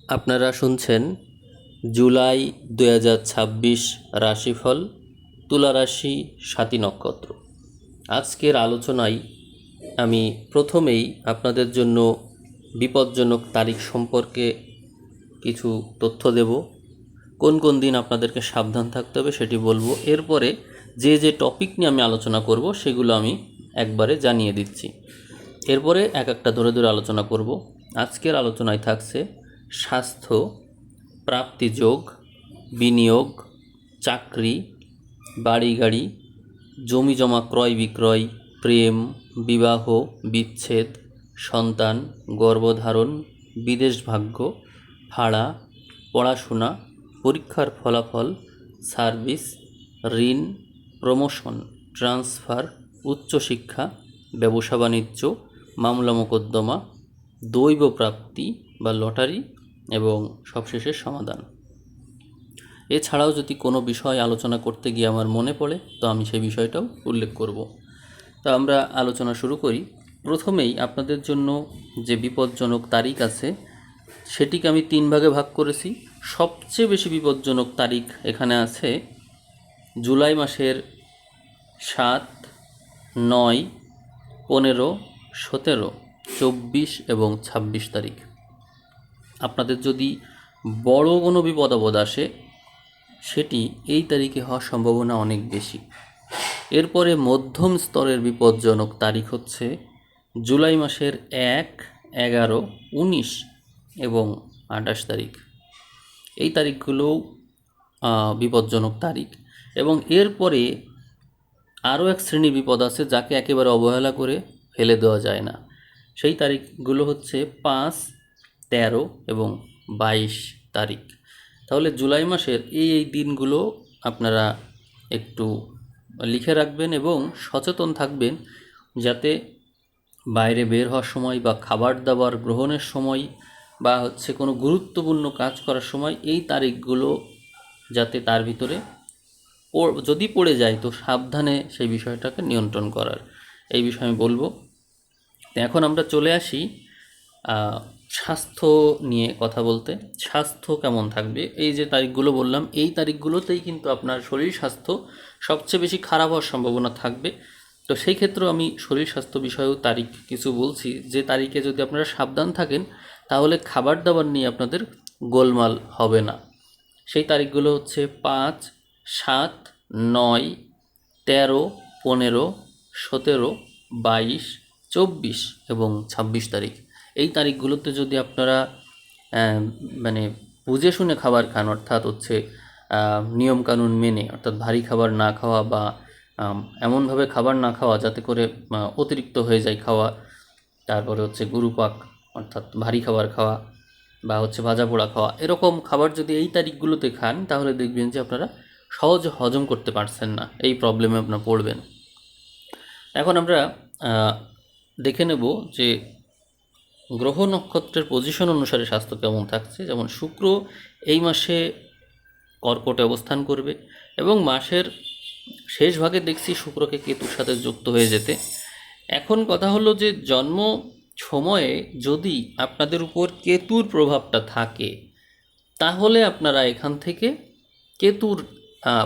আপনারা শুনছেন জুলাই 2026 রাশিফল, তুলা রাশি, স্বাতী নক্ষত্র। আজকের আলোচনায় আমি প্রথমেই আপনাদের জন্য বিপজ্জনক তারিখ সম্পর্কে কিছু তথ্য দেব। কোন কোন দিন আপনাদেরকে সাবধান থাকতে হবে সেটি বলবো। এরপরে যে যে টপিক নিয়ে আমি আলোচনা করব সেগুলো আমি একবারে জানিয়ে দিচ্ছি। এরপরে এক একটা ধরে ধরে আলোচনা করব। আজকের আলোচনায় থাকছে স্বাস্থ্য, প্রাপ্তিযোগ, বিনিয়োগ, চাকরি, বাড়ি গাড়ি, জমি জমা ক্রয় বিক্রয়, প্রেম, বিবাহ বিচ্ছেদ, সন্তান, গর্ভধারণ, বিদেশ ভাগ্য, ভাড়া, পড়াশোনা, পরীক্ষার ফলাফল, সার্ভিস, ঋণ, প্রমোশন, ট্রান্সফার, উচ্চশিক্ষা, ব্যবসা বাণিজ্য, মামলা মোকদ্দমা, দৈব প্রাপ্তি বা লটারি এবং সবশেষে সমাধান। এছাড়াও যদি কোনো বিষয় আলোচনা করতে গিয়ে আমার মনে পড়ে তো আমি সেই বিষয়টাও উল্লেখ করব। তো আমরা আলোচনা শুরু করি। প্রথমেই আপনাদের জন্য যে বিপজ্জনক তারিখ আছে সেটিকে আমি 3 ভাগে ভাগ করেছি। সবচেয়ে বেশি বিপজ্জনক তারিখ এখানে আছে জুলাই মাসের 7, 9, 15, 17, 24 এবং 26 তারিখ। আপনাদের যদি বড় কোনো বিপদ আপদ আসে সেটি এই তারিখে হওয়ার সম্ভাবনা অনেক বেশি। এরপরে মধ্যম স্তরের বিপজ্জনক তারিখ হচ্ছে জুলাই মাসের 1, 11, 19 এবং 28 তারিখ। এই তারিখগুলোও বিপজ্জনক তারিখ। এবং এরপরে আরও এক শ্রেণীর বিপদ আছে যাকে একেবারে অবহেলা করে ফেলে দেওয়া যায় না। সেই তারিখগুলো হচ্ছে 5, 13 এবং 22 তারিখ। তাহলে জুলাই মাসের এই দিনগুলো আপনারা একটু লিখে রাখবেন এবং সচেতন থাকবেন যাতে বাইরে বের হওয়ার সময় বা খাবার দাবার গ্রহণের সময় বা কোনো গুরুত্বপূর্ণ কাজ করার সময় এই তারিখগুলো যাতে তার ভিতরে যদি পড়ে যায় তো সাবধানে সেই বিষয়টাকে নিয়ন্ত্রণ করার, এই বিষয়ে আমি বলবো। এখন আমরা চলে আসি স্বাস্থ্য নিয়ে কথা বলতে। স্বাস্থ্য কেমন থাকবে? এই যে তারিখগুলো বললাম এই তারিখগুলোতেই কিন্তু আপনার শরীর স্বাস্থ্য সবচেয়ে বেশি খারাপ হওয়ার সম্ভাবনা থাকবে। তো সেই ক্ষেত্রে আমি শরীর স্বাস্থ্য বিষয়েও তারিখ কিছু বলছি যে তারিখে যদি আপনারা সাবধান থাকেন তাহলে খাবার দাবার নিয়ে আপনাদের গোলমাল হবে না। সেই তারিখগুলো হচ্ছে 5, 7, 9, 13, 15, 17, 22, 24 এবং 26 তারিখ। এই তারিখগুলোতে যদি আপনারা বুঝে শুনে খাবার খান, অর্থাৎ নিয়মকানুন মেনে, অর্থাৎ ভারী খাবার না খাওয়া বা এমনভাবে খাবার না খাওয়া যাতে করে অতিরিক্ত হয়ে যায় খাওয়া, তারপরে গুরুপাক অর্থাৎ ভারী খাবার খাওয়া বা ভাজা পোড়া খাওয়া, এরকম খাবার যদি এই তারিখগুলোতে খান তাহলে দেখবেন যে আপনারা সহজে হজম করতে পারছেন না, এই প্রবলেমে আপনারা পড়বেন। এখন আমরা দেখে নেব যে গ্রহ নক্ষত্রের পজিশন অনুসারে স্বাস্থ্য কেমন থাকছে। যেমন শুক্র এই মাসে কর্কটে অবস্থান করবে এবং মাসের শেষ ভাগে দেখছি শুক্রকে কেতুর সাথে যুক্ত হয়ে যেতে। এখন কথা হলো যে জন্ম সময়ে যদি আপনাদের উপর কেতুর প্রভাবটা থাকে তাহলে আপনারা এখান থেকে কেতুর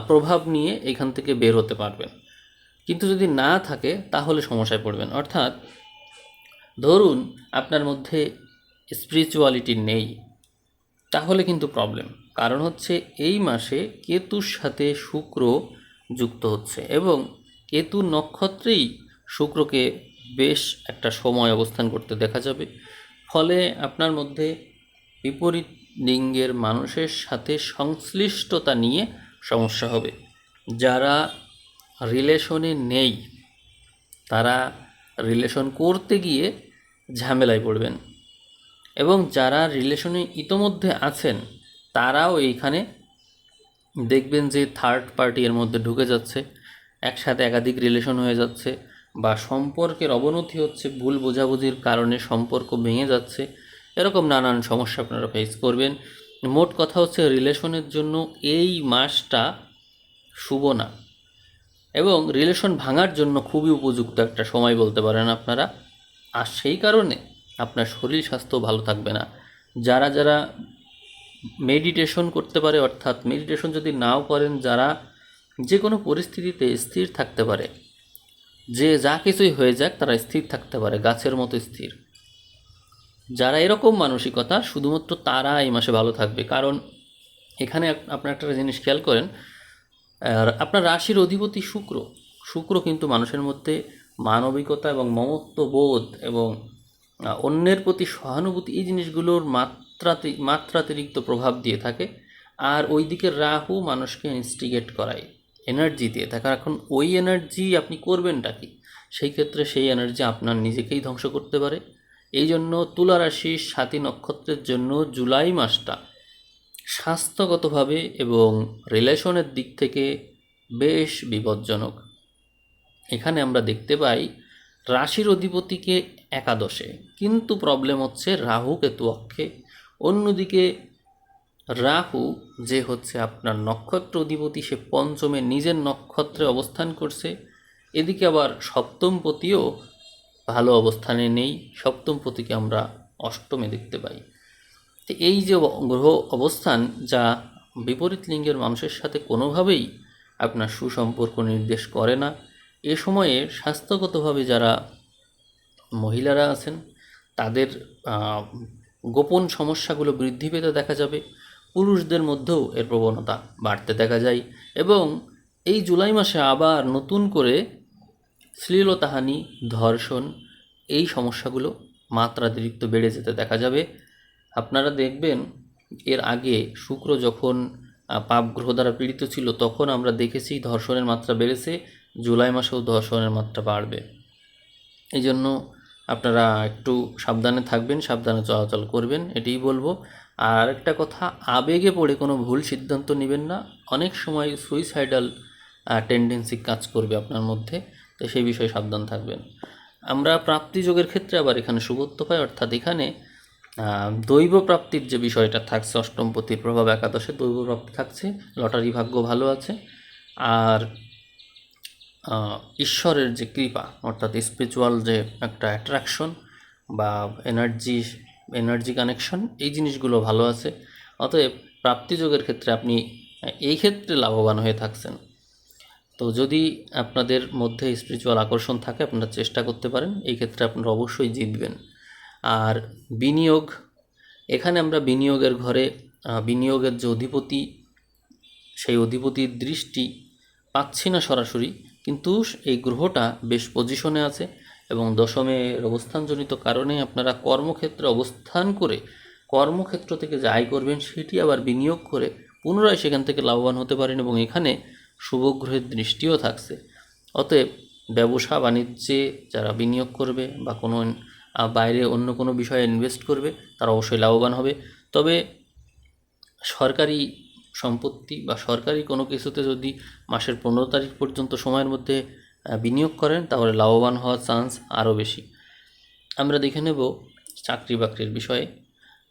প্রভাব নিয়ে এখান থেকে বের হতে পারবেন, কিন্তু যদি না থাকে তাহলে সমস্যায় পড়বেন। অর্থাৎ ধরুন আপনার মধ্যে স্পিরিচুয়ালিটি নেই, তাহলে কিন্তু প্রবলেম। কারণ এই মাসে কেতুর সাথে শুক্র যুক্ত হচ্ছে এবং কেতু নক্ষত্রেই শুক্রকে বেশ একটা সময় অবস্থান করতে দেখা যাবে। ফলে আপনার মধ্যে বিপরীত লিঙ্গের মানুষের সাথে সংশ্লিষ্টতা নিয়ে সমস্যা হবে। যারা রিলেশনে নেই তারা রিলেশন করতে গিয়ে ঝামেলায় পড়বেন এবং যারা রিলেশনে ইতোমধ্যে আছেন তারাও এইখানে দেখবেন যে থার্ড পার্টি এর মধ্যে ঢুকে যাচ্ছে, একসাথে একাধিক রিলেশন হয়ে যাচ্ছে বা সম্পর্কের অবনতি হচ্ছে, ভুল বোঝাবুঝির কারণে সম্পর্ক ভেঙে যাচ্ছে, এরকম নানান সমস্যা আপনারা ফেস করবেন। মোট কথা রিলেশনের জন্য এই মাসটা শুভ না এবং রিলেশন ভাঙার জন্য খুবই উপযুক্ত একটা সময় বলতে পারেন আপনারা। আর সেই কারণে আপনার শরীর স্বাস্থ্য ভালো থাকবে না। যারা মেডিটেশন করতে পারে, অর্থাৎ মেডিটেশন যদি নাও করেন, যারা যে কোনো পরিস্থিতিতে স্থির থাকতে পারে, যে যা কিছুই হয়ে যাক তারা স্থির থাকতে পারে, গাছের মতো স্থির, যারা এরকম মানসিকতা, শুধুমাত্র তারা এই মাসে ভালো থাকবে। কারণ এখানে আপনার একটা জিনিস খেয়াল করেন, আর আপনার রাশির অধিপতি শুক্র, শুক্র কিন্তু মানুষের মধ্যে মানবিকতা এবং মমত্ববোধ এবং অন্যের প্রতি সহানুভূতি, এই জিনিসগুলোর মাত্রাতিরিক্ত প্রভাব দিয়ে থাকে। আর ওই দিকে রাহু মানুষকে ইনস্টিগেট করায়, এনার্জি দিয়ে থাকে। এখন ওই এনার্জি আপনি করবেনটা কি? সেই ক্ষেত্রে সেই এনার্জি আপনার নিজেকেই ধ্বংস করতে পারে। এই জন্য তুলা রাশির স্বাতী নক্ষত্রের জন্য জুলাই মাসটা স্বাস্থ্যগতভাবে এবং রিলেশনের দিক থেকে বেশ বিপজ্জনক। এখানে আমরা দেখতে পাই রাশির অধিপতিকে একাদশে, কিন্তু প্রবলেম হচ্ছে রাহু কেতু অক্ষে। অন্যদিকে রাহু যে হচ্ছে আপনার নক্ষত্র অধিপতি, সে পঞ্চমে নিজের নক্ষত্রে অবস্থান করছে। এদিকে আবার সপ্তমপতিও ভালো অবস্থানে নেই, সপ্তমপতিকে আমরা অষ্টমে দেখতে পাই। তো এই যে গ্রহ অবস্থান, যা বিপরীত লিঙ্গের মানুষের সাথে কোনোভাবেই আপনার সুসম্পর্ক নির্দেশ করে না। এ সময়ে স্বাস্থ্যগতভাবে যারা মহিলারা আছেন, তাদের গোপন সমস্যাগুলো বৃদ্ধি পেতে দেখা যাবে। পুরুষদের মধ্যেও এর প্রবণতা বাড়তে দেখা যায়। এবং এই জুলাই মাসে আবার নতুন করে শ্লীলতাহানি, ধর্ষণ, এই সমস্যাগুলো মাত্রাতিরিক্ত বেড়ে যেতে দেখা যাবে। আপনারা দেখবেন এর আগে শুক্র যখন পাপ গ্রহ দ্বারা পীড়িত ছিল, তখন আমরা দেখেছি ধর্ষণের মাত্রা বেড়েছে। জুলাই মাসেও ধর্ষণের মাত্রা বাড়বে। এই জন্য আপনারা একটু সাবধানে থাকবেন, সাবধানে চলাচল করবেন, এটাই বলবো। আর একটা কথা, আবেগে পড়ে কোনো ভুল সিদ্ধান্ত নেবেন না। অনেক সময় সুইসাইডাল টেন্ডেন্সি কাজ করবে আপনার মধ্যে, তো সেই বিষয়ে সাবধান থাকবেন। আমরা প্রাপ্তিযোগের ক্ষেত্রে আবার এখানে শুভত্ব পাই, অর্থাৎ এখানে দৈব প্রাপ্তির যে বিষয়টা থাকছে, অষ্টমপতির প্রভাব একাদশে দৈব প্রাপ্তি থাকছে, লটারি ভাগ্য ভালো আছে। আর ঈশ্বরের যে কৃপা, অর্থাৎ স্পিরিচুয়াল যে একটা অ্যাট্রাকশন বা এনার্জি কানেকশন, এই জিনিসগুলো ভালো আছে। অতএব প্রাপ্তিযোগের ক্ষেত্রে আপনি এই ক্ষেত্রে লাভবান হয়ে থাকছেন। তো যদি আপনাদের মধ্যে স্পিরিচুয়াল আকর্ষণ থাকে, আপনারা চেষ্টা করতে পারেন, এই ক্ষেত্রে আপনারা অবশ্যই জিতবেন। আর বিনিয়োগ, এখানে আমরা বিনিয়োগের ঘরে বিনিয়োগের যে অধিপতি, সেই অধিপতির দৃষ্টি পাচ্ছি না সরাসরি, কিন্তু এই গ্রহটা বেশ পজিশনে আছে এবং দশমের অবস্থানজনিত কারণে আপনারা কর্মক্ষেত্রে অবস্থান করে কর্মক্ষেত্র থেকে যে আয় করবেন, সেটি আবার বিনিয়োগ করে পুনরায় সেখান থেকে লাভবান হতে পারেন। এবং এখানে শুভগ্রহের দৃষ্টিও থাকছে। অতএব ব্যবসা বাণিজ্যে যারা বিনিয়োগ করবে বা কোনো বাইরে অন্য কোনো বিষয়ে ইনভেস্ট করবে, তারা অবশ্যই লাভবান হবে। তবে সরকারি সম্পত্তি বা সরকারি কোনো কিছুতে যদি মাসের 15 তারিখ পর্যন্ত সময়ের মধ্যে বিনিয়োগ করেন, তাহলে লাভবান হওয়ার চান্স আরও বেশি। আমরা দেখে নেব চাকরি বাকরির বিষয়ে।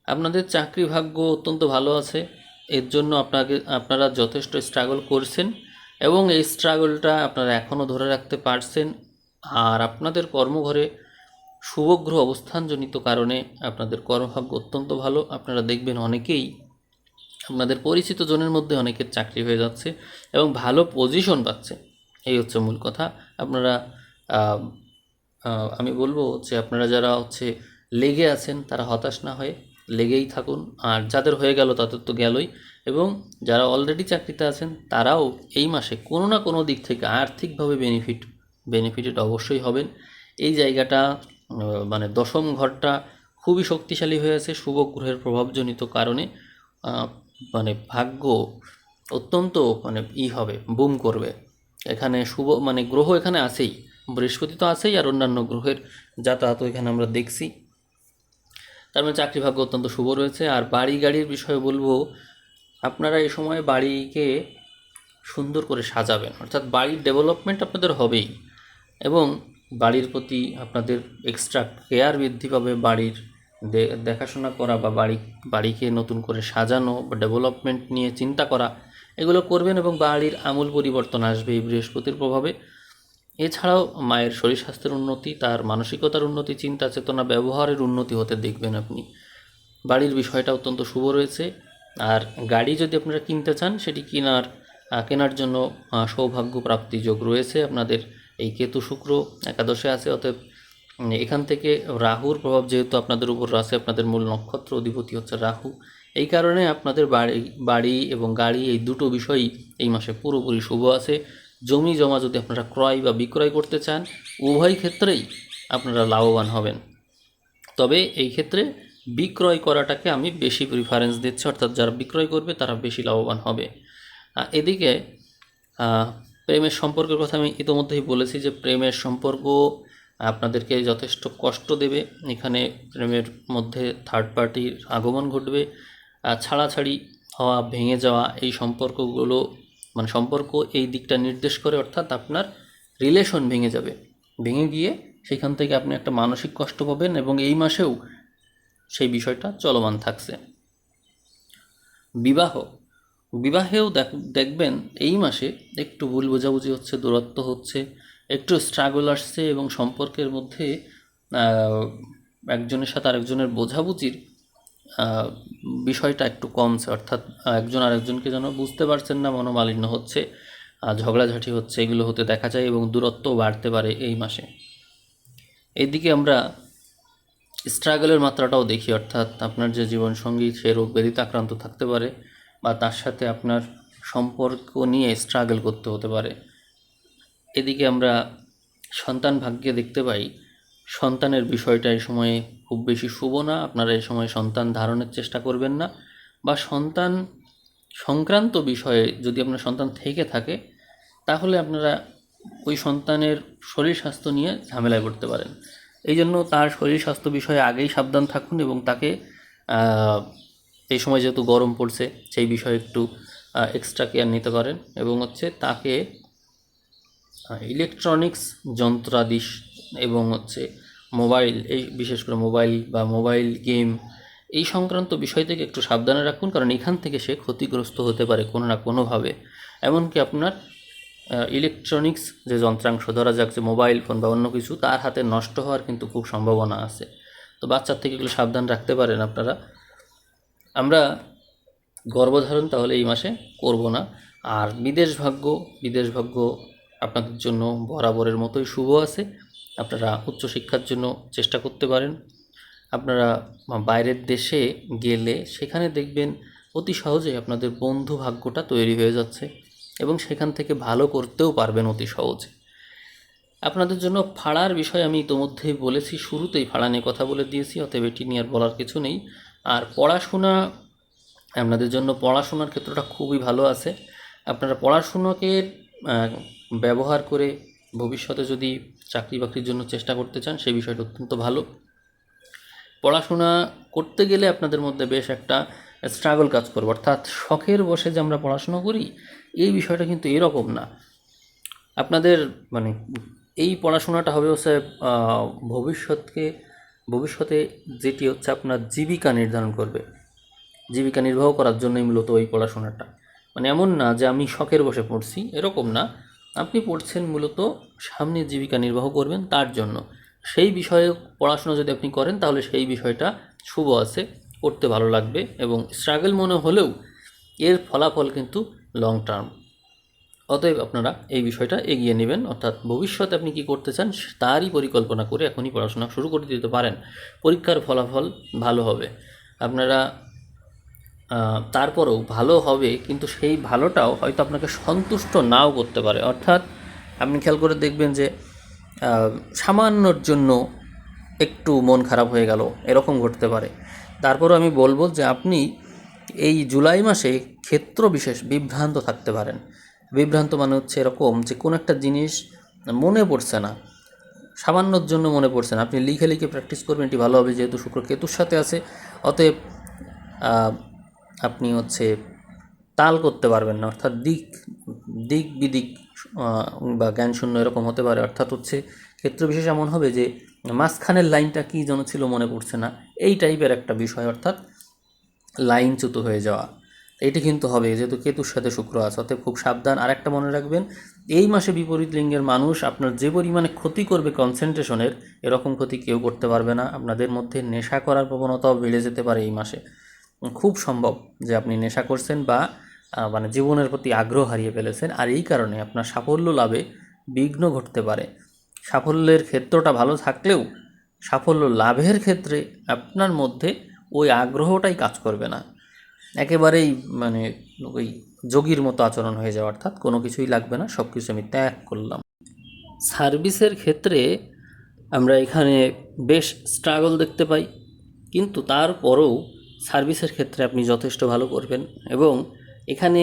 আপনাদের চাকরি ভাগ্য অত্যন্ত ভালো আছে। এর জন্য আপনারা যথেষ্ট স্ট্রাগল করছেন এবং এই স্ট্রাগলটা আপনারা এখনও ধরে রাখতে পারছেন। আর আপনাদের কর্মঘরে শুভগ্রহ অবস্থানজনিত কারণে আপনাদের কর্মভাগ্য অত্যন্ত ভালো। আপনারা দেখবেন অনেকেই, আপনাদের পরিচিত জনের মধ্যে অনেকের চাকরি হয়ে যাচ্ছে এবং ভালো পজিশন পাচ্ছে। এই হচ্ছে মূল কথা। আপনারা আমি বলবো যে আপনারা যারা লেগে আছেন, তারা হতাশ না হয়ে লেগেই থাকুন। আর যাদের হয়ে গেল তাদের তো গেলই, এবং যারা অলরেডি চাকরিতে আছেন তারাও এই মাসে কোনো না কোনো দিক থেকে আর্থিকভাবে বেনিফিটেড অবশ্যই হবেন। এই জায়গাটা মানে দশম ঘরটা খুবই শক্তিশালী হয়ে আছে শুভগ্রহের প্রভাবজনিত কারণে। মানে ভাগ্য অত্যন্ত হবে, বুম করবে। এখানে শুভ গ্রহ এখানে আছেই, বৃহস্পতি তো আছেই, আর অন্যান্য গ্রহের যাতায়াত এখানে আমরা দেখছি। তার মানে চাকরি ভাগ্য অত্যন্ত শুভ রয়েছে। আর বাড়ি গাড়ির বিষয়ে বলবো, আপনারা এই সময় বাড়িকে সুন্দর করে সাজাবেন, অর্থাৎ বাড়ির ডেভেলপমেন্ট আপনাদের হবেই এবং বাড়ির প্রতি আপনাদের এক্সট্রা কেয়ার বৃদ্ধি পাবে। বাড়ির দেখাশোনা করা বা বাড়িকে নতুন করে সাজানো বা ডেভেলপমেন্ট নিয়ে চিন্তা করা, এগুলো করবেন এবং বাড়ির আমূল পরিবর্তন আসবে এই বৃহস্পতির প্রভাবে। এছাড়াও মায়ের শরীর স্বাস্থ্যের উন্নতি, তার মানসিকতার উন্নতি, চিন্তা চেতনা ব্যবহারের উন্নতি হতে দেখবেন আপনি। বাড়ির বিষয়টা অত্যন্ত শুভ রয়েছে। আর গাড়ি যদি আপনারা কিনতে চান, সেটি কেনার জন্য সৌভাগ্য প্রাপ্তি যোগ রয়েছে আপনাদের। এই কেতু শুক্র একাদশে আছে, অতএব এখান থেকে রাহুর প্রভাব যেহেতু আপনাদের উপর আছে, আপনাদের মূল নক্ষত্র অধিপতি হচ্ছে রাহু, এই কারণে আপনাদের বাড়ি এবং গাড়ি এই দুটো বিষয়ই এই মাসে পুরোপুরি শুভ আছে। জমি জমা যদি আপনারা ক্রয় বা বিক্রয় করতে চান, উভয় ক্ষেত্রেই আপনারা লাভবান হবেন। তবে এই ক্ষেত্রে বিক্রয় করাটাকে আমি বেশি প্রিফারেন্স দিচ্ছি, অর্থাৎ যারা বিক্রয় করবে তারা বেশি লাভবান হবে। এদিকে প্রেমের সম্পর্কের কথা আমি ইতোমধ্যেই বলেছি যে প্রেমের সম্পর্ক আপনাদেরকে যথেষ্ট কষ্ট দেবে। এখানে প্রেমের মধ্যে থার্ড পার্টির আগমন ঘটবে, ছাড়াছাড়ি হওয়া, ভেঙে যাওয়া, এই সম্পর্কগুলো সম্পর্ক এই দিকটা নির্দেশ করে, অর্থাৎ আপনার রিলেশন ভেঙে যাবে, ভেঙে গিয়ে সেখান থেকে আপনি একটা মানসিক কষ্ট পাবেন, এবং এই মাসেও সেই বিষয়টা চলমান থাকছে। বিবাহেও দেখবেন এই মাসে একটু ভুল বোঝাবুঝি হচ্ছে, দূরত্ব হচ্ছে, একটু স্ট্রাগল আসছে, এবং সম্পর্কের মধ্যে একজনের সাথে আরেকজনের বোঝাবুঝির বিষয়টা একটু কমছে, অর্থাৎ একজন আরেকজনকে যেন বুঝতে পারছেন না, মনোমালিন্য হচ্ছে, ঝগড়াঝাঁটি হচ্ছে, এগুলো হতে দেখা যায়, এবং দূরত্বও বাড়তে পারে এই মাসে। এইদিকে আমরা স্ট্রাগলের মাত্রাটাও দেখি, অর্থাৎ আপনার যে জীবনসঙ্গী সে রোগ ব্যাধিতে আক্রান্ত থাকতে পারে, বা তার সাথে আপনার সম্পর্ক নিয়ে স্ট্রাগল করতে হতে পারে। এদিকে আমরা সন্তান ভাগ্যে দেখতে পাই, সন্তানের বিষয়টা এই সময়ে খুব বেশি শুভ না। আপনারা এই সময় সন্তান ধারণের চেষ্টা করবেন না, বা সন্তান সংক্রান্ত বিষয়ে যদি আপনার সন্তান থেকে থাকে, তাহলে আপনারা ওই সন্তানের শরীর স্বাস্থ্য নিয়ে ঝামেলায় পড়তে পারেন। এই জন্য তার শরীর স্বাস্থ্য বিষয়ে আগেই সাবধান থাকুন, এবং তাকে এই সময় যেহেতু গরম পড়ছে, সেই বিষয়ে একটু এক্সট্রা কেয়ার নিতে পারেন, এবং তাকে ইলেকট্রনিক্স যন্ত্রাদি এবং মোবাইল, এই বিশেষ করে মোবাইল বা মোবাইল গেম এই সংক্রান্ত বিষয় থেকে একটু সাবধানে রাখুন, কারণ এখান থেকে সে ক্ষতিগ্রস্ত হতে পারে কোনো না কোনোভাবে। এমনকি আপনার ইলেকট্রনিক্স যে যন্ত্রাংশ, ধরা যাক যে মোবাইল ফোন বা অন্য কিছু, তার হাতে নষ্ট হওয়ার কিন্তু খুব সম্ভাবনা আছে। তো বাচ্চার থেকে এগুলো সাবধান রাখতে পারেন আপনারা। আমরা গর্ভধারণ তাহলে এই মাসে করব না। আর বিদেশ ভাগ্য আপনাদের জন্য বরাবরের মতোই শুভ আছে। আপনারা উচ্চশিক্ষার জন্য চেষ্টা করতে পারেন। আপনারা বাইরের দেশে গেলে সেখানে দেখবেন অতি সহজেই আপনাদের বন্ধু ভাগ্যটা তৈরি হয়ে যাচ্ছে, এবং সেখান থেকে ভালো করতেও পারবেন অতি সহজে। আপনাদের জন্য ফাড়ার বিষয় আমি ইতোমধ্যেই বলেছি, শুরুতেই ফাড়া নিয়ে কথা বলে দিয়েছি, অতএব এটি নিয়ে আর বলার কিছু নেই। আর পড়াশোনা, আপনাদের জন্য পড়াশোনার ক্ষেত্রটা খুবই ভালো আছে। আপনারা পড়াশুনোকে ব্যবহার করে ভবিষ্যতে যদি চাকরি বাকরির জন্য চেষ্টা করতে চান, সেই বিষয়টা অত্যন্ত ভালো। পড়াশোনা করতে গেলে আপনাদের মধ্যে বেশ একটা স্ট্রাগল কাজ করবে, অর্থাৎ শখের বসে যে আমরা পড়াশুনো করি, এই বিষয়টা কিন্তু এরকম না। আপনাদের এই পড়াশোনাটা হবে ভবিষ্যতে যেটি আপনার জীবিকা নির্ধারণ করবে, জীবিকা নির্বাহ করার জন্যই মূলত ওই পড়াশোনাটা। এমন না যে আমি শখের বসে পড়ছি, এরকম না। আপনি পড়ছেন মূলত সামনে জীবিকা নির্বাহ করবেন, তার জন্য সেই বিষয়ে পড়াশোনা যদি আপনি করেন, তাহলে সেই বিষয়টা শুভ আছে, করতে ভালো লাগবে, এবং স্ট্রাগল মনে হলেও এর ফলাফল কিন্তু লং টার্ম। অতএব আপনারা এই বিষয়টা এগিয়ে নেবেন, অর্থাৎ ভবিষ্যতে আপনি কী করতে চান তারই পরিকল্পনা করে এখনই পড়াশোনা শুরু করে দিতে পারেন। পরীক্ষার ফলাফল ভালো হবে, আপনারা তারপরেও ভালো হবে, কিন্তু সেই ভালোটাও হয়তো আপনাকে সন্তুষ্ট নাও করতে পারে। অর্থাৎ আপনি খেয়াল করে দেখবেন যে সামান্যর জন্য একটু মন খারাপ হয়ে গেল, এরকম ঘটতে পারে। তারপরও আমি বলবো যে আপনি এই জুলাই মাসে ক্ষেত্র বিশেষ বিভ্রান্ত থাকতে পারেন। বিভ্রান্ত এরকম যে কোনো একটা জিনিস মনে পড়ছে না, সামান্যর জন্য মনে পড়ছে না, আপনি লিখে প্র্যাকটিস করবেন, এটি ভালো হবে, যেহেতু শুক্র কেতুর সাথে আছে। অতএব আপনি তাল করতে পারবেন না, অর্থাৎ দিক বিদিক বা জ্ঞান শূন্য এরকম হতে পারে। অর্থাৎ ক্ষেত্র বিশেষ এমন হবে যে মাঝখানের লাইনটা কী যেন ছিল মনে পড়ছে না, এই টাইপের একটা বিষয়, অর্থাৎ লাইনচ্যুত হয়ে যাওয়া, এটি কিন্তু হবে, যেহেতু কেতুর সাথে শুক্র আছে। অতএব খুব সাবধান। আর একটা মনে রাখবেন, এই মাসে বিপরীত লিঙ্গের মানুষ আপনার যে পরিমাণে ক্ষতি করবে কনসেন্ট্রেশনের, এরকম ক্ষতি কেউ করতে পারবে না। আপনাদের মধ্যে নেশা করার প্রবণতাও বেড়ে যেতে পারে এই মাসে, খুব সম্ভব যে আপনি নেশা করছেন বা মানে জীবনের প্রতি আগ্রহ হারিয়ে ফেলেছেন, আর এই কারণে আপনার সাফল্য লাভে বিঘ্ন ঘটতে পারে। সাফল্যের ক্ষেত্রটা ভালো থাকলেও সাফল্য লাভের ক্ষেত্রে আপনার মধ্যে ওই আগ্রহটাই কাজ করবে না, একেবারেই মানে ওই যোগীর মতো আচরণ হয়ে যাওয়া, অর্থাৎ কোনো কিছুই লাগবে না, সব কিছু আমি ত্যাগ করলাম। সার্ভিসের ক্ষেত্রে আমরা এখানে বেশ স্ট্রাগল দেখতে পাই, কিন্তু তারপরেও সার্ভিসের ক্ষেত্রে আপনি যথেষ্ট ভালো করবেন এবং এখানে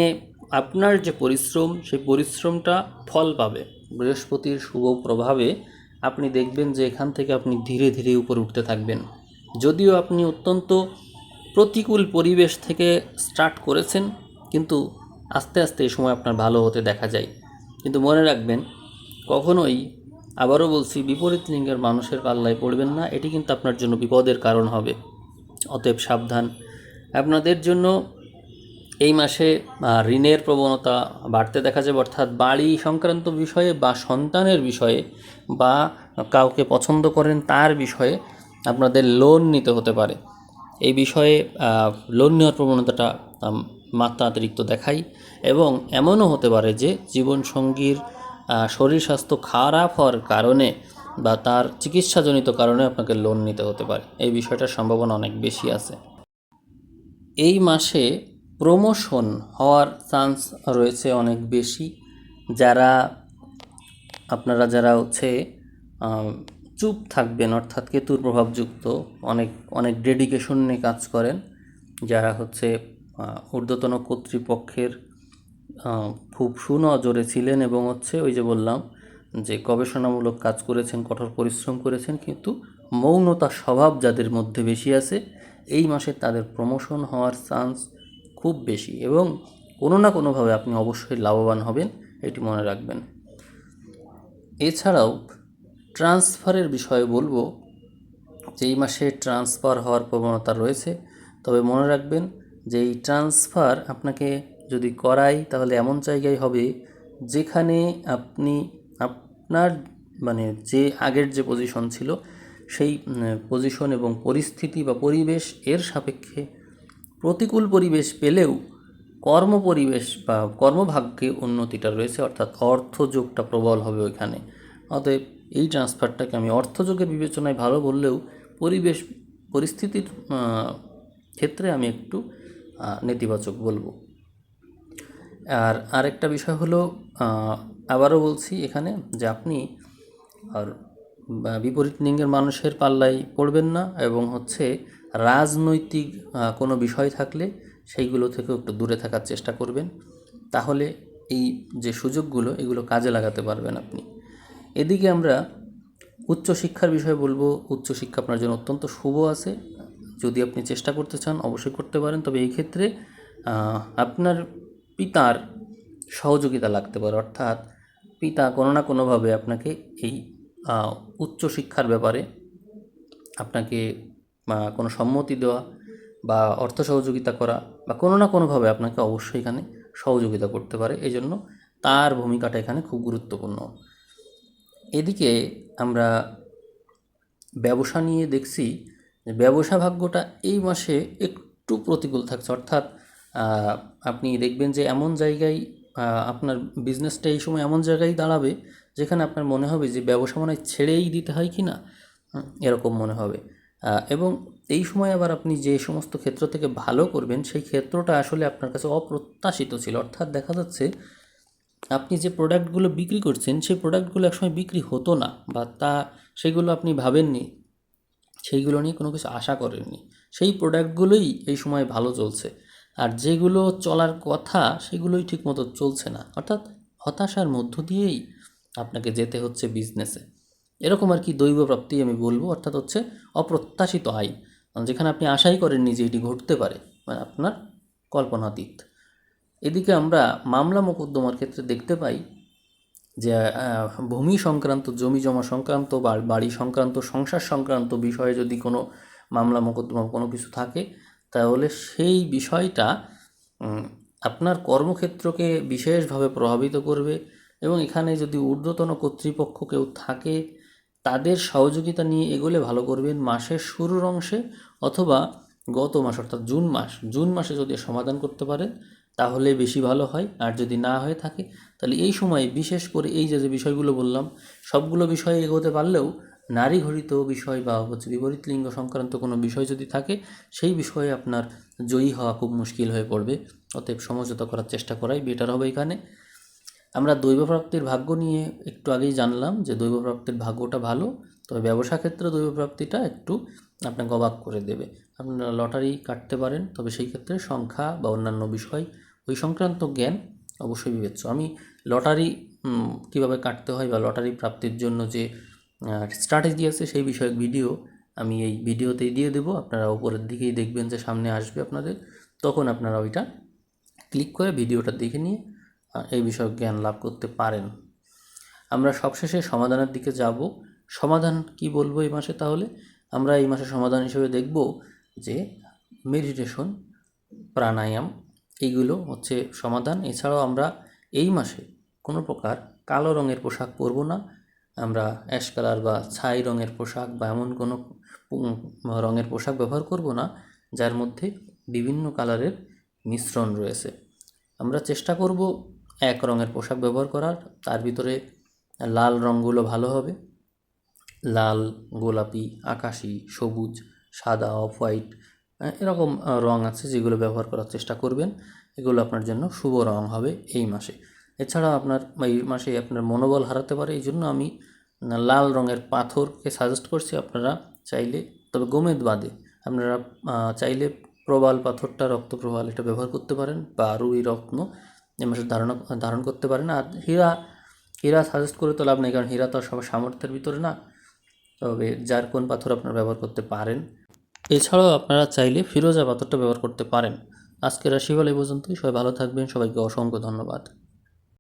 আপনার যে পরিশ্রম সেই পরিশ্রমটা ফল পাবে। বৃহস্পতির শুভ প্রভাবে আপনি দেখবেন যে এখান থেকে আপনি ধীরে ধীরে উপরে উঠতে থাকবেন। যদিও আপনি অত্যন্ত প্রতিকূল পরিবেশ থেকে স্টার্ট করেছেন, কিন্তু আস্তে আস্তে এই সময় আপনার ভালো হতে দেখা যায়। কিন্তু মনে রাখবেন, কখনোই, আবারও বলছি, বিপরীত লিঙ্গের মানুষের পাল্লায় পড়বেন না, এটি কিন্তু আপনার জন্য বিপদের কারণ হবে। অতএব সাবধান। আপনাদের জন্য এই মাসে ঋণের প্রবণতা বাড়তে দেখা যাবে, অর্থাৎ বাড়ি সংক্রান্ত বিষয়ে বা সন্তানের বিষয়ে বা কাউকে পছন্দ করেন তার বিষয়ে আপনাদের লোন নিতে হতে পারে। এই বিষয়ে লোন নেওয়ার প্রবণতাটা মাত্রাতিরিক্ত দেখাই, এবং এমনও হতে পারে যে জীবনসঙ্গীর শরীর স্বাস্থ্য খারাপ হওয়ার কারণে বা তার চিকিৎসাজনিত কারণে আপনাকে লোন নিতে হতে পারে। এই বিষয়টার সম্ভাবনা অনেক বেশি আছে। এই মাসে প্রমোশন হওয়ার চান্স রয়েছে অনেক বেশি। আপনারা হচ্ছে চুপ থাকবেন, অর্থাৎ কেতুর প্রভাবযুক্ত, অনেক ডেডিকেশন নিয়ে কাজ করেন, যারা হচ্ছে ঊর্ধ্বতন কর্তৃপক্ষের খুব সুনজরে ছিলেন এবং হচ্ছে ওই যে বললাম যে গবেষণামূলক কাজ করেছেন, কঠোর পরিশ্রম করেছেন, কিন্তু মৌনতা স্বভাব যাদের মধ্যে বেশি আছে, এই মাসে তাদের প্রমোশন হওয়ার চান্স খুব বেশি এবং কোনো না কোনোভাবে আপনি অবশ্যই লাভবান হবেন, এটি মনে রাখবেন। এছাড়াও ট্রান্সফারের বিষয়ে বলবো যে এই মাসে ট্রান্সফার হওয়ার প্রবণতা রয়েছে, তবে মনে রাখবেন যে এই ট্রান্সফার আপনাকে যদি করাই তাহলে এমন জায়গায় হবে যেখানে আপনি আপনার মানে যে আগের যে পজিশন ছিল সেই পজিশন এবং পরিস্থিতি বা পরিবেশ এর সাপেক্ষে প্রতিকূল পরিবেশ পেলেও কর্মপরিবেশ বা কর্মভাগ্যে উন্নতিটা রয়েছে, অর্থাৎ অর্থযোগটা প্রবল হবে ওইখানে। অতএব এই ট্রান্সফারটাকে আমি অর্থযোগের বিবেচনায় ভালো বললেও পরিবেশ পরিস্থিতির ক্ষেত্রে আমি একটু নেতিবাচক বলবো। আর আরেকটা বিষয় হলো, আবারও বলছি এখানে যে আপনি আর বিপরীত লিঙ্গের মানুষের পাল্লায় পড়বেন না এবং হচ্ছে রাজনৈতিক কোনো বিষয় থাকলে সেইগুলো থেকেও একটু দূরে থাকার চেষ্টা করবেন, তাহলে এই যে সুযোগগুলো এগুলো কাজে লাগাতে পারবেন আপনি। এদিকে আমরা উচ্চশিক্ষার বিষয়ে বলবো। উচ্চশিক্ষা আপনার জন্য অত্যন্ত শুভ আছে, যদি আপনি চেষ্টা করতে চান অবশ্যই করতে পারেন, তবে এই ক্ষেত্রে আপনার পিতার সহযোগিতা লাগতে পারে, অর্থাৎ পিতা কোনো না কোনোভাবে আপনাকে এই উচ্চশিক্ষার ব্যাপারে আপনাকে কোনো সম্মতি দেওয়া বা অর্থ সহযোগিতা করা বা কোনো না কোনোভাবে আপনাকে অবশ্যই এখানে সহযোগিতা করতে পারে, এই জন্য তার ভূমিকাটা এখানে খুব গুরুত্বপূর্ণ। এদিকে আমরা ব্যবসা নিয়ে দেখছি যে ব্যবসা ভাগ্যটা এই মাসে একটু প্রতিকূল থাকছে, অর্থাৎ আপনি দেখবেন যে এমন জায়গায় আপনার বিজনেসটা এই সময় এমন জায়গায় দাঁড়াবে যেখানে আপনার মনে হবে যে ব্যবসা মনে হয় ছেড়েই দিতে হয় কি না, এরকম মনে হবে। এবং এই সময় আবার আপনি যে সমস্ত ক্ষেত্র থেকে ভালো করবেন সেই ক্ষেত্রটা আসলে আপনার কাছে অপ্রত্যাশিত ছিল, অর্থাৎ দেখা যাচ্ছে আপনি যে প্রোডাক্টগুলো বিক্রি করছেন সেই প্রোডাক্টগুলো একসময় বিক্রি হতো না বা সেগুলো আপনি ভাবেননি, সেইগুলো নিয়ে কোনো কিছু আশা করেননি, সেই প্রোডাক্টগুলোই এই সময় ভালো চলছে, আর যেগুলো চলার কথা সেগুলোই ঠিকমতো চলছে না, অর্থাৎ হতাশার মধ্য দিয়েই আপনাকে যেতে হচ্ছে বিজনেসে। এরকম আর কি দৈবপ্রাপ্তি আমি বলবো, অর্থাৎ হচ্ছে অপ্রত্যাশিত আয়, যেখানে আপনি আশাই করেননি যে এটি ঘটতে পারে, মানে আপনার কল্পনাতীত। এদিকে আমরা মামলা মোকদ্দমার ক্ষেত্রে দেখতে পাই যে ভূমি সংক্রান্ত, জমি জমা সংক্রান্ত বা বাড়ি সংক্রান্ত, সংসার সংক্রান্ত বিষয়ে যদি কোনো মামলা মোকদ্দমা কোনো কিছু থাকে, তাহলে সেই বিষয়টা আপনার কর্মক্ষেত্রকে বিশেষভাবে প্রভাবিত করবে এবং এখানে যদি ঊর্ধ্বতন কর্তৃপক্ষ কেউ থাকে তাদের সহযোগিতা নিয়ে এগোলে ভালো করবেন মাসের শুরুর অংশে, অথবা গত মাস অর্থাৎ জুন মাসে যদি সমাধান করতে পারেন তাহলে বেশি ভালো হয়। আর যদি না হয়ে থাকে তাহলে এই সময় বিশেষ করে এই যে বিষয়গুলো বললাম সবগুলো বিষয়ে এগোতে পারলেও নারী ঘটিত বিষয় বা বিপরীত লিঙ্গ সংক্রান্ত কোনো বিষয় যদি থাকে সেই বিষয়ে আপনার জয়ী হওয়া খুব মুশকিল হয়ে পড়বে। অতএব সমঝোতা করার চেষ্টা করাই বেটার হবে এখানে। আমরা দৈবপ্রাপ্তির ভাগ্য নিয়ে একটু আগেই জানলাম যে দৈবপ্রাপ্তির ভাগ্যটা ভালো, তবে ব্যবসা ক্ষেত্রে দৈবপ্রাপ্তিটা একটু আপনাকে অবাক করে দেবে। আপনারা লটারি কাটতে পারেন, তবে সেই ক্ষেত্রে সংখ্যা বা অন্যান্য বিষয় ওই সংক্রান্ত জ্ঞান অবশ্যই বিবেচ্য। আমি লটারি কীভাবে কাটতে হয় বা লটারি প্রাপ্তির জন্য যে স্ট্র্যাটেজি আছে সেই বিষয়ক ভিডিও আমি এই ভিডিওতেই দিয়ে দেবো। আপনারা উপরের দিকেই দেখবেন যে সামনে আসবে আপনাদের, তখন আপনারা ওইটা ক্লিক করে ভিডিওটা দেখে নিয়ে এই বিষয়ক জ্ঞান লাভ করতে পারেন। আমরা সবশেষে সমাধানের দিকে যাব। সমাধান কি বলবো এই মাসে? তাহলে আমরা এই মাসে সমাধান হিসেবে দেখব যে মেডিটেশন, প্রাণায়াম, এইগুলো হচ্ছে সমাধান। এছাড়াও আমরা এই মাসে কোনো প্রকার কালো রঙের পোশাক পরব না। আমরা অ্যাশ কালার বা ছাই রঙের পোশাক বা এমন কোনো রঙের পোশাক ব্যবহার করব না যার মধ্যে বিভিন্ন কালারের মিশ্রণ রয়েছে। আমরা চেষ্টা করব এক রঙের পোশাক ব্যবহার করার, তার ভিতরে লাল রঙগুলো ভালো হবে। লাল, গোলাপি, আকাশি, সবুজ, সাদা, অফ হোয়াইট, এরকম রঙ আছে যেগুলো ব্যবহার করার চেষ্টা করবেন। এগুলো আপনার জন্য শুভ রঙ হবে এই মাসে। এছাড়া আপনার এই মাসে আপনার মনোবল হারাতে পারে, এই জন্য আমি লাল রঙের পাথরকে সাজেস্ট করছি। আপনারা চাইলে, তবে গোমেদ বাদে, আপনারা চাইলে প্রবাল পাথরটা, রক্তপ্রবাল, এটা ব্যবহার করতে পারেন, বা রুই রত্ন এই মাসে ধারণ করতে পারেন। আর হীরা সাজেস্ট করে তো লাভ নেই, কারণ হীরা তো সবার সামর্থ্যের ভিতরে না। তবে যার কোন পাথর আপনারা ব্যবহার করতে পারেন। এছাড়াও আপনারা চাইলে ফিরোজা পাথরটা ব্যবহার করতে পারেন। আজকের রাশিফল এই পর্যন্তই। সবাই ভালো থাকবেন, সবাইকে অসংখ্য ধন্যবাদ।